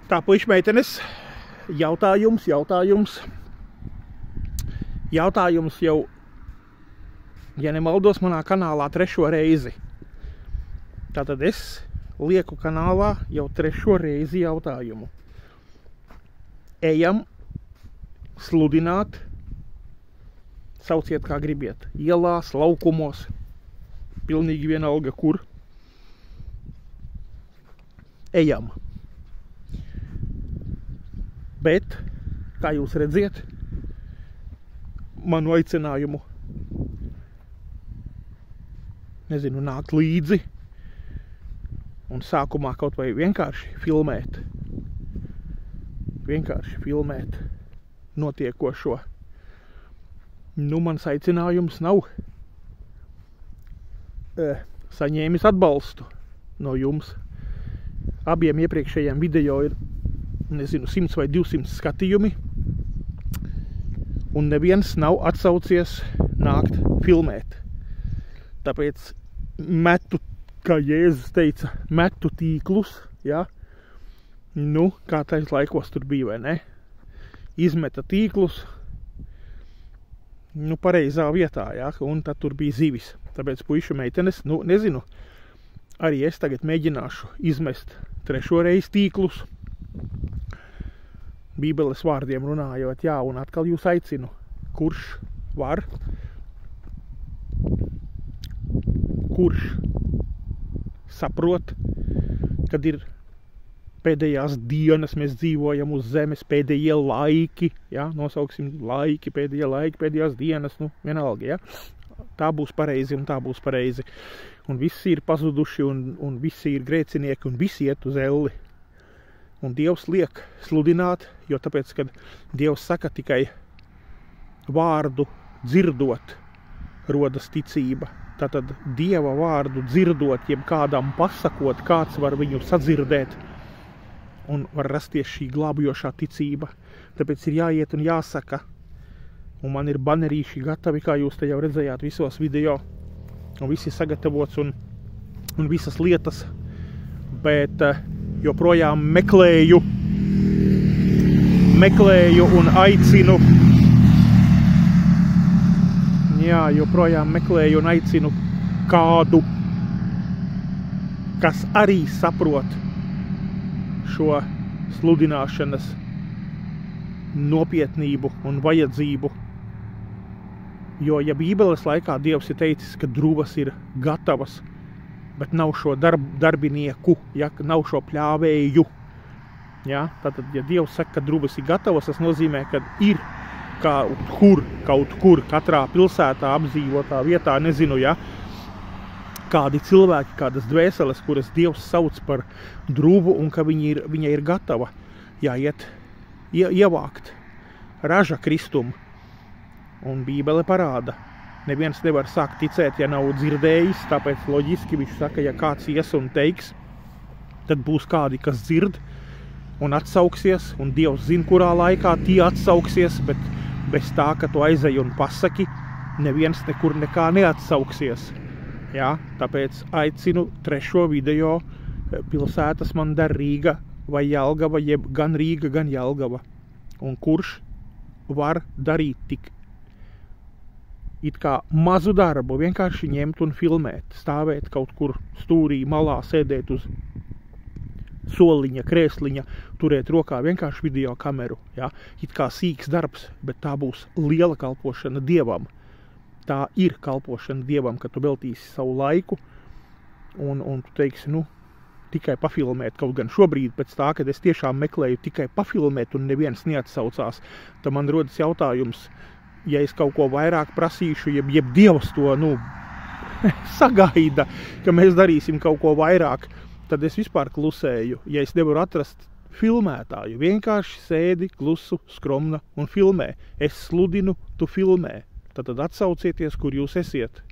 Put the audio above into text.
Tā, puiši meitenes, jautājums jau, ja nemaldos, manā kanālā 3. reizi. Tātad es lieku kanālā jau 3. reizi jautājumu. Ejam sludināt, sauciet kā gribiet, ielās, laukumos, pilnīgi vienalga kur. Ejam. Bet, kā jūs redziet, manu aicinājumu, nezinu, nākt līdzi un sākumā kaut vai vienkārši filmēt. Vienkārši filmēt notiekošo. Nu, mans aicinājums nav saņēmis atbalstu no jums. Abiem iepriekšējiem video ir, nezinu, 100 vai 200 skatījumi, un neviens nav atsaucies nākt filmēt. Tāpēc metu, kā Jēzus teica, metu tīklus, ja? Nu, kā tais laikos tur bija, vai ne? Izmeta tīklus, nu, pareizā vietā, ja? Un tad tur bija zivis. Tāpēc, puiši meitenes, nu, nezinu, arī es tagad mēģināšu izmest 3. reizi tīklus, Bībeles vārdiem runājot, jā, un atkal jūs aicinu, kurš var, kurš saprot, kad ir pēdējās dienas, mēs dzīvojam uz zemes, pēdējie laiki, jā, nosauksim laiki, pēdējās dienas, nu, vienalga, jā. Tā būs pareizi un tā būs pareizi. Un visi ir pazuduši un visi ir grēcinieki un visi iet uz elli. Un Dievs liek sludināt, jo tāpēc, kad Dievs saka tikai vārdu dzirdot, rodas ticība. Tātad Dieva vārdu dzirdot, jeb kādam pasakot, kāds var viņu sadzirdēt un var rasties šī glābjošā ticība. Tāpēc ir jāiet un jāsaka. Un man ir banerīši gatavi, kā jūs te jau redzējāt visos video. Un visi sagatavots un visas lietas. Bet joprojām meklēju un aicinu. Jā, joprojām meklēju un aicinu kādu, kas arī saprot šo sludināšanas nopietnību un vajadzību. Jo, ja Bībeles laikā Dievs ir teicis, ka druvas ir gatavas, bet nav šo darbinieku, ja, nav šo pļāvēju, ja, tātad, ja Dievs saka, ka druvas ir gatavas, tas nozīmē, ka ir kaut kur, katrā pilsētā, apdzīvotā vietā, nezinu, ja, kādi cilvēki, kādas dvēseles, kuras Dievs sauc par druvu un ka viņa ir gatava, jāiet ievākt raža kristumu. Un Bībele parāda. Neviens nevar sākt ticēt, ja nav dzirdējis, tāpēc loģiski viņš saka, ja kāds ies un teiks, tad būs kādi, kas dzird un atsauksies, un Dievs zina, kurā laikā tie atsauksies, bet bez tā, ka tu aizej un pasaki, neviens nekur nekā neatsauksies. Jā, tāpēc aicinu 3. video pilsētas man der Rīga vai Jelgava, jeb gan Rīga, gan Jelgava. Un kurš var darīt tik it kā mazu darbu, vienkārši ņemt un filmēt, stāvēt kaut kur stūrī, malā, sēdēt uz soliņa, krēsliņa, turēt rokā vienkārši video kameru. Ja? It kā sīks darbs, bet tā būs liela kalpošana Dievam. Tā ir kalpošana Dievam, ka tu veltīsi savu laiku un tu teiksi, nu, tikai pafilmēt, kaut gan šobrīd pēc tā, kad es tiešām meklēju tikai pafilmēt un neviens neatsaucās, tad man rodas jautājums, ja es kaut ko vairāk prasīšu, jeb Dievs to, nu, sagaida, ka mēs darīsim kaut ko vairāk, tad es vispār klusēju, ja es nevaru atrast filmētāju. Vienkārši sēdi, klusu, skromna un filmē. Es sludinu, tu filmē. Tad atsaucieties, kur jūs esiet.